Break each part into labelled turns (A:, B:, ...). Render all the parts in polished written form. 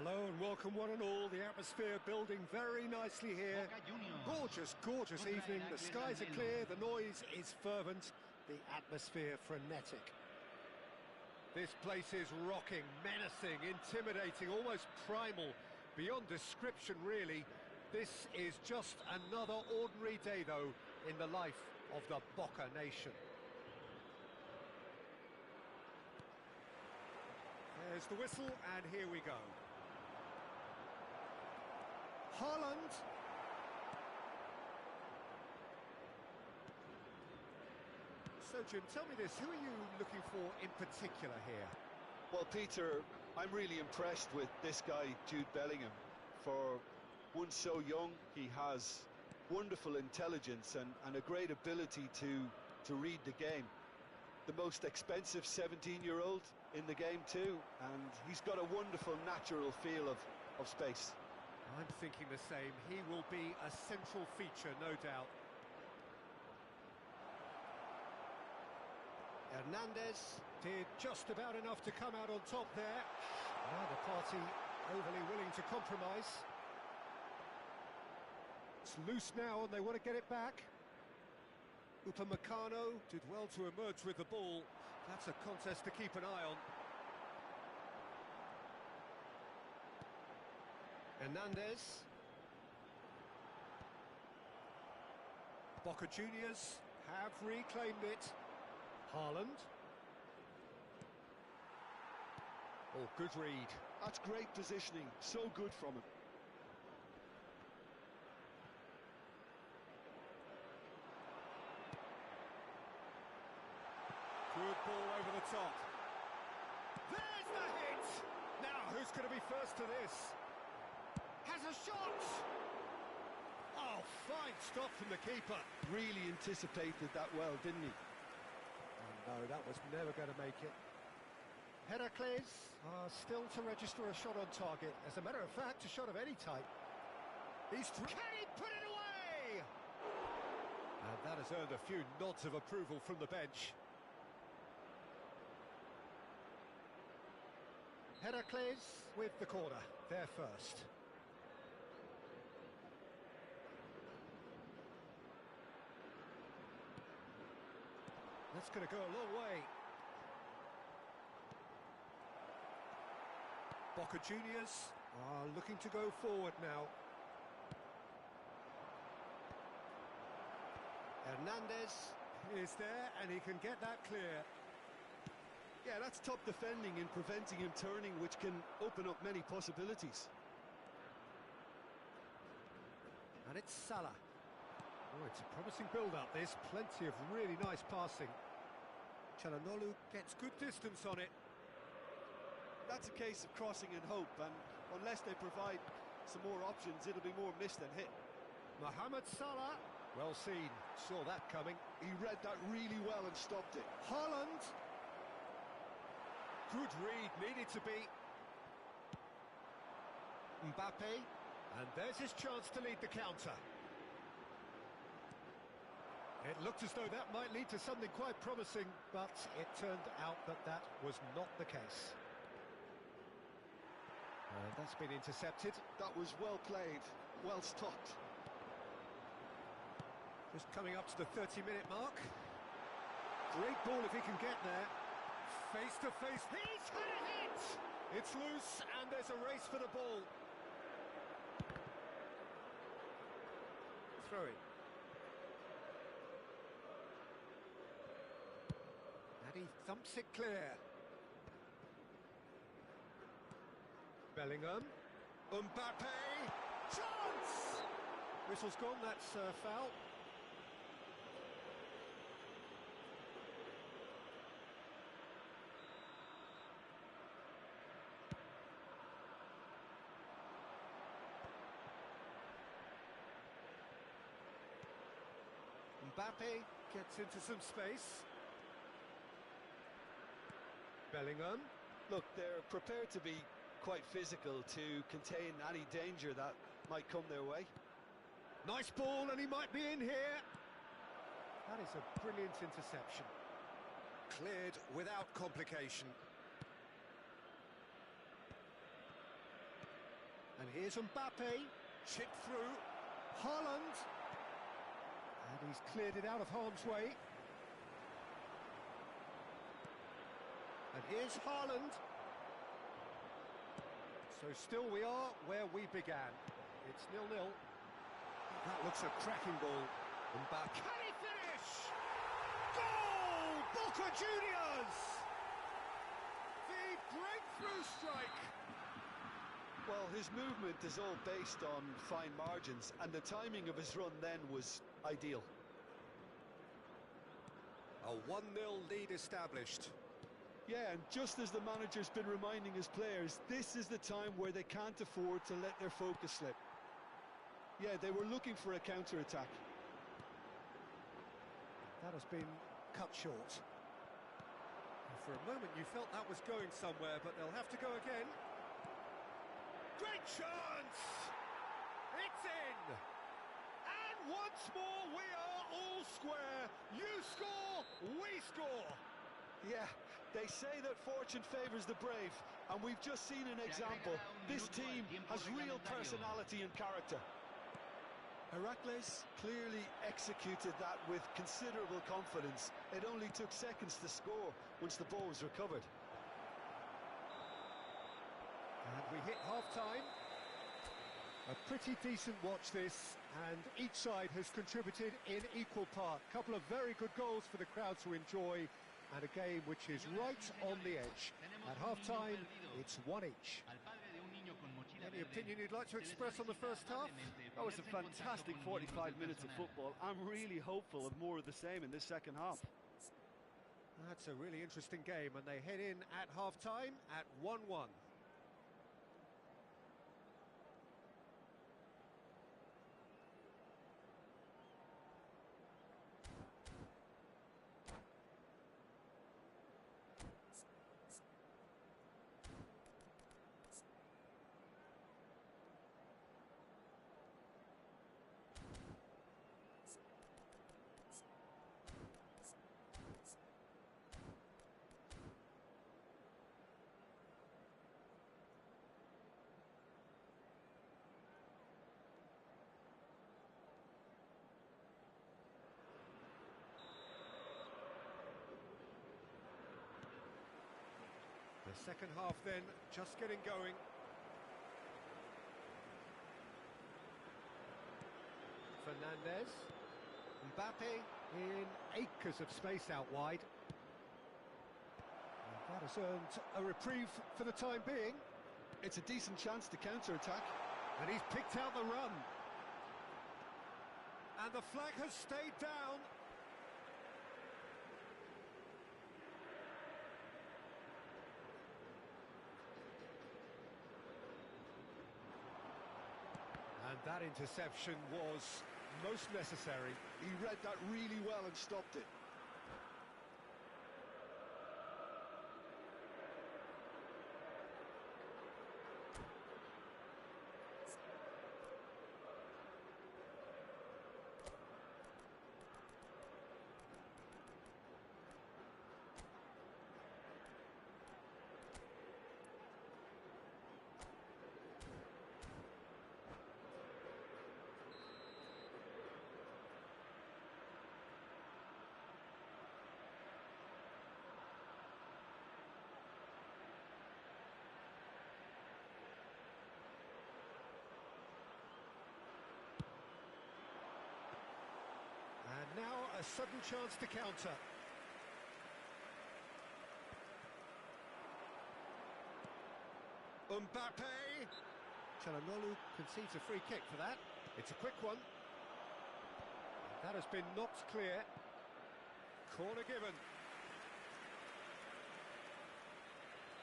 A: Hello and welcome one and all. The atmosphere building very nicely here. Gorgeous, gorgeous evening. The skies are clear, the noise is fervent, the atmosphere frenetic. This place is rocking, menacing, intimidating, almost primal, beyond description really. This is just another ordinary day though in the life of the Boca Nation. There's the whistle and here we go. Haaland. So Jim, tell me this, who are you looking for in particular here?
B: Well, Peter, I'm really impressed with this guy, Jude Bellingham. For one so young, he has wonderful intelligence and a great ability to read the game. The most expensive 17-year-old in the game too, and he's got a wonderful natural feel of space.
A: I'm thinking the same. He will be a central feature, no doubt. Hernandez did just about enough to come out on top there. Neither party overly willing to compromise. It's loose now and they want to get it back. Upamecano did well to emerge with the ball. That's a contest to keep an eye on. Hernandez. Boca Juniors have reclaimed it. Haaland. Oh, good read.
B: That's great positioning, so good from him.
A: Good ball over the top. There's the hit! Now, who's going to be first to this? Has a shot! Oh, fine stop from the keeper.
B: Really anticipated that well, didn't he?
A: Oh, no, that was never going to make it. Heracles still to register a shot on target. As a matter of fact, a shot of any type. Can he put it away? And that has earned a few nods of approval from the bench. Heracles with the corner, there first. That's going to go a long way. Boca Juniors are looking to go forward now. Hernandez is there and he can get that clear.
B: Yeah, that's top defending and preventing him turning, which can open up many possibilities.
A: And it's Salah. Oh, it's a promising build-up, this. Plenty of really nice passing. Çalhanoğlu gets good distance on it.
B: That's a case of crossing and hope, and unless they provide some more options, it'll be more miss than hit.
A: Mohamed Salah, well seen, saw that coming.
B: He read that really well and stopped it.
A: Haaland. Good read, needed to be. Mbappe, and there's his chance to lead the counter. It looked as though that might lead to something quite promising, but it turned out that that was not the case. And that's been intercepted.
B: That was well played, well stopped.
A: Just coming up to the 30-minute mark. Great ball if he can get there. Face to face, he's had a hit! It's loose and there's a race for the ball. Throw it. And he thumps it clear. Bellingham. Mbappe! Chance! Whistle's gone, that's foul. Mbappe gets into some space. Bellingham.
B: Look, they're prepared to be quite physical to contain any danger that might come their way.
A: Nice ball, and he might be in here. That is a brilliant interception. Cleared without complication. And here's Mbappe, chipped through, Haaland, and he's cleared it out of harm's way. And here's Haaland. So still we are where we began. It's 0-0. That looks a cracking ball. Mbappe. Can he finish? Goal! Boca Juniors! The breakthrough strike.
B: Well, his movement is all based on fine margins, and the timing of his run then was ideal.
A: A 1-0 lead established.
B: Yeah, and just as the manager's been reminding his players, this is the time where they can't afford to let their focus slip. Yeah, they were looking for a counter-attack.
A: That has been cut short. For a moment you felt that was going somewhere, but they'll have to go again. Great chance! It's in! And once more we are all square. You score, we score!
B: Yeah, they say that fortune favours the brave, and we've just seen an example. This team has real personality and character. Heracles clearly executed that with considerable confidence. It only took seconds to score once the ball was recovered.
A: And we hit half-time. A pretty decent watch this, and each side has contributed in equal part. Couple of very good goals for the crowd to enjoy, and a game which is right on the edge. At half-time, it's one each. Any opinion you'd like to express on the first half?
C: That was a fantastic 45 minutes of football. I'm really hopeful of more of the same in this second half.
A: That's a really interesting game, and they head in at half-time at 1-1. The second half then, just getting going. Fernandez. Mbappe in acres of space out wide. And that has earned a reprieve for the time being.
B: It's a decent chance to counter-attack.
A: And he's picked out the run. And the flag has stayed down. And that interception was most necessary.
B: He read that really well and stopped it.
A: And now a sudden chance to counter. Mbappe! Çalhanoğlu concedes a free kick for that. It's a quick one. That has been knocked clear. Corner given.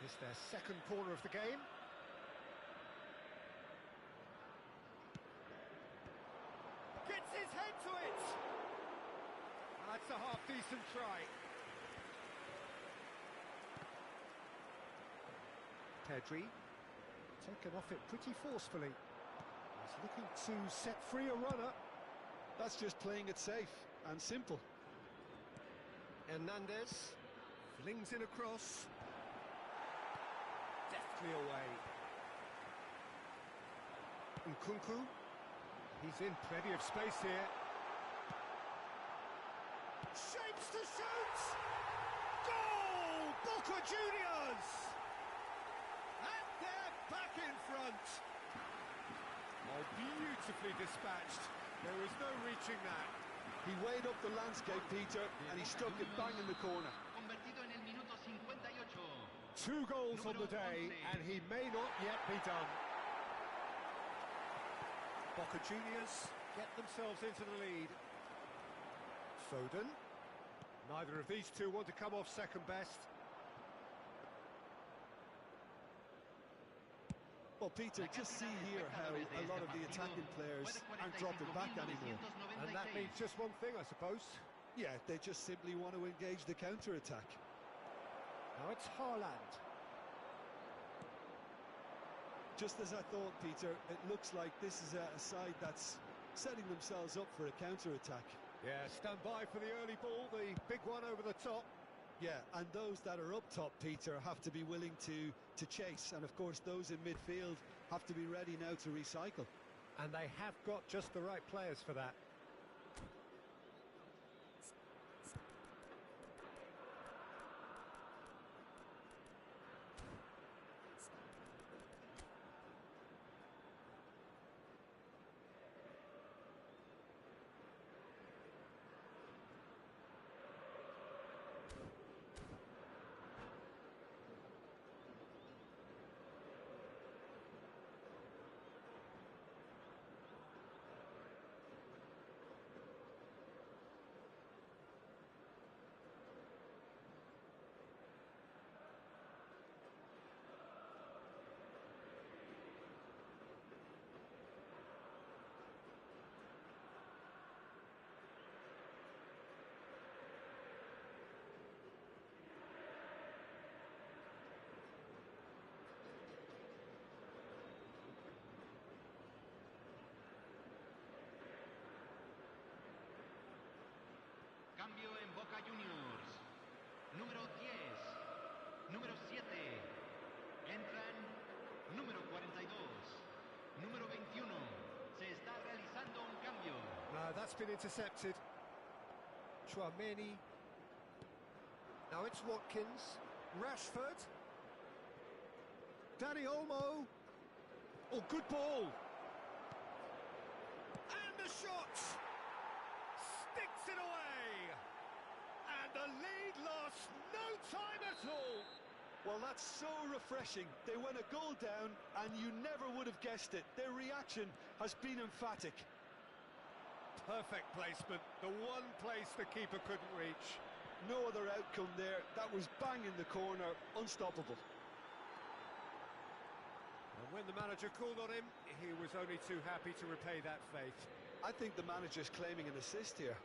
A: It's their second corner of the game. Gets his head to it! That's a half-decent try. Pedri, taken off it pretty forcefully. He's looking to set free a runner.
B: That's just playing it safe and simple.
A: Hernandez flings in a cross. Deftly away. Nkunku. He's in plenty of space here. Shapes to shoot! Goal! Boca Juniors! And they're back in front. Oh, beautifully dispatched. There was no reaching that.
B: He weighed up the landscape, Peter, and he stuck it bang in the corner.
A: 2 goals on the day, and he may not yet be done. Boca Juniors get themselves into the lead. Foden. Neither of these two want to come off second best.
B: Well, Peter, just see here how a lot of the attacking players aren't dropping back anymore.
A: And that means just one thing, I suppose.
B: Yeah, they just simply want to engage the counter-attack.
A: Now it's Haaland.
B: Just as I thought, Peter, it looks like this is a side that's setting themselves up for a counter-attack.
A: Yeah, stand by for the early ball, the big one over the top.
B: Yeah, and those that are up top, Peter, have to be willing to chase. And, of course, those in midfield have to be ready now to recycle.
A: And they have got just the right players for that.
D: Cambio en Boca Juniors. Número 10. Número 7. Entran número 42. Número 21. Se está realizando un cambio.
A: That's been intercepted. Chouameni. Now it's Watkins. Rashford. Dani Olmo. Oh, good ball. And the shot. Sticks it away. And the lead lost no time at all.
B: Well, that's so refreshing. They went a goal down, and you never would have guessed it. Their reaction has been emphatic.
A: Perfect placement. The one place the keeper couldn't reach.
B: No other outcome there. That was bang in the corner. Unstoppable.
A: And when the manager called on him, he was only too happy to repay that faith.
B: I think the manager's claiming an assist here.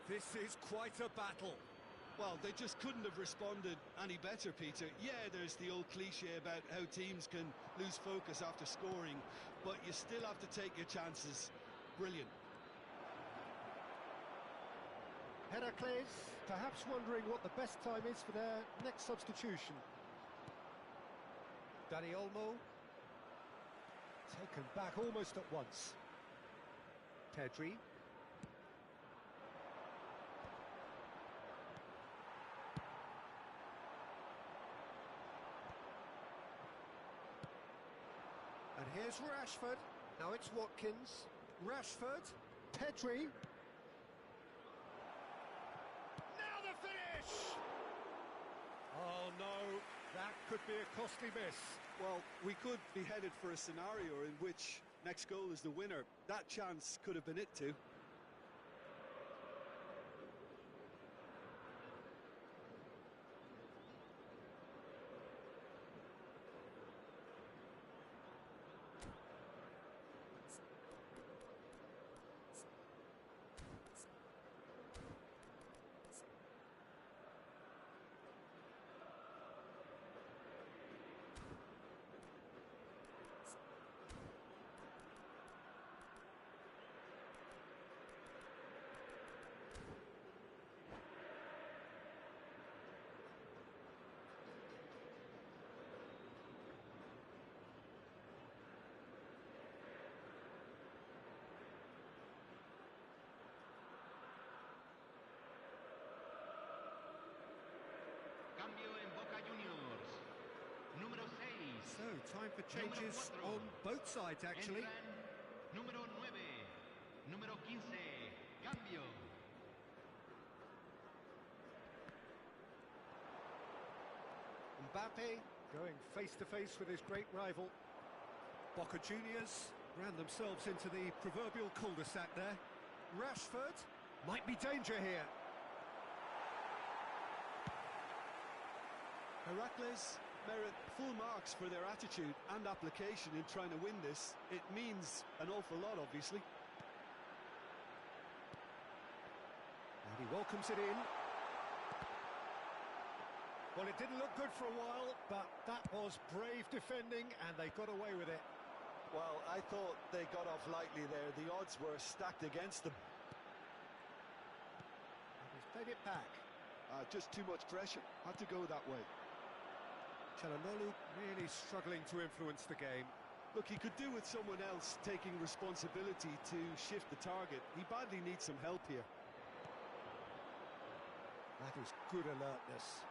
A: This is quite a battle.
B: Well, they just couldn't have responded any better, Peter. Yeah, there's the old cliche about how teams can lose focus after scoring, but you still have to take your chances. Brilliant.
A: Heracles, perhaps wondering what the best time is for their next substitution. Dani Olmo, taken back almost at once. Pedri. And here's Rashford. Now it's Watkins. Rashford. Pedri. Now the finish! Oh no, that could be a costly miss.
B: Well, we could be headed for a scenario in which next goal is the winner. That chance could have been it too.
A: So, time for changes on both sides, actually.
D: Entran número 9, número 15, cambio.
A: Mbappe going face-to-face with his great rival. Boca Juniors ran themselves into the proverbial cul-de-sac there. Rashford might be danger here.
C: Heracles merit full marks for their attitude and application in trying to win this. It means an awful lot, obviously.
A: And he welcomes it in. Well, it didn't look good for a while, but that was brave defending, and they got away with it.
B: Well, I thought they got off lightly there. The odds were stacked against them.
A: And he's played it back.
B: Just too much pressure. Had to go that way.
A: Çalhanoğlu really struggling to influence the game.
C: Look, he could do with someone else taking responsibility to shift the target. He badly needs some help here.
A: That is good alertness.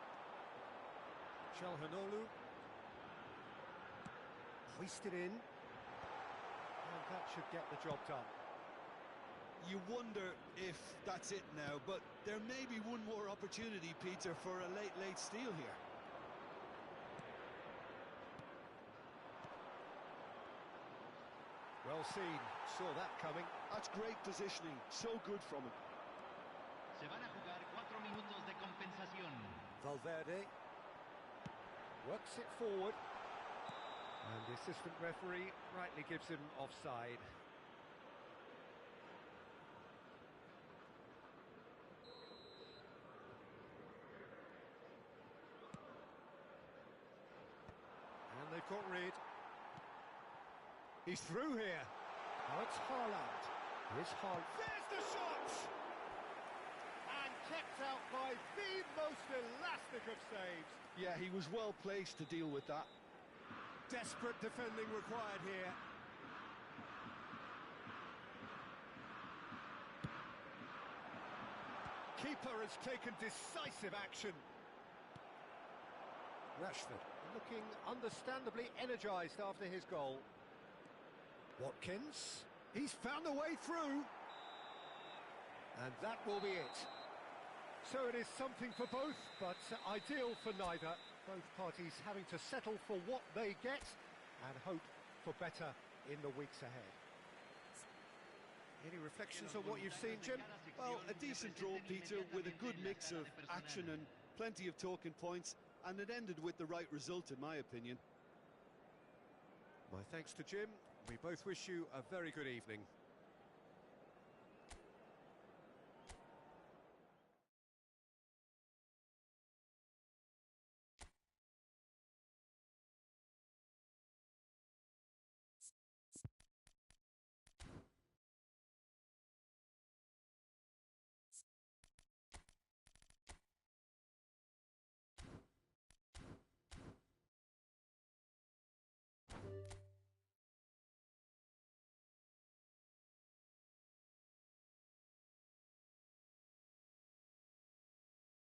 A: Çalhanoğlu hoisted in, and that should get the job done.
C: You wonder if that's it now, but there may be one more opportunity, Peter, for a late steal here.
A: Well seen, saw that coming.
B: That's great positioning, so good from him.
D: Se van a jugar 4 minutos de compensación.
A: Valverde works it forward, and the assistant referee rightly gives him offside. And they've got rid. He's through here. Oh, it's Haaland. Here's Haaland. There's the shot! And kept out by the most elastic of saves.
C: Yeah, he was well placed to deal with that.
A: Desperate defending required here. Keeper has taken decisive action. Rashford looking understandably energised after his goal. Watkins, he's found a way through. And that will be it. So it is something for both, but ideal for neither. Both parties having to settle for what they get and hope for better in the weeks ahead. Any reflections on what you've seen, Jim?
C: Well, a decent draw, Peter, with a good mix of action and plenty of talking points, and it ended with the right result, in my opinion.
A: My thanks to Jim. We both wish you a very good evening.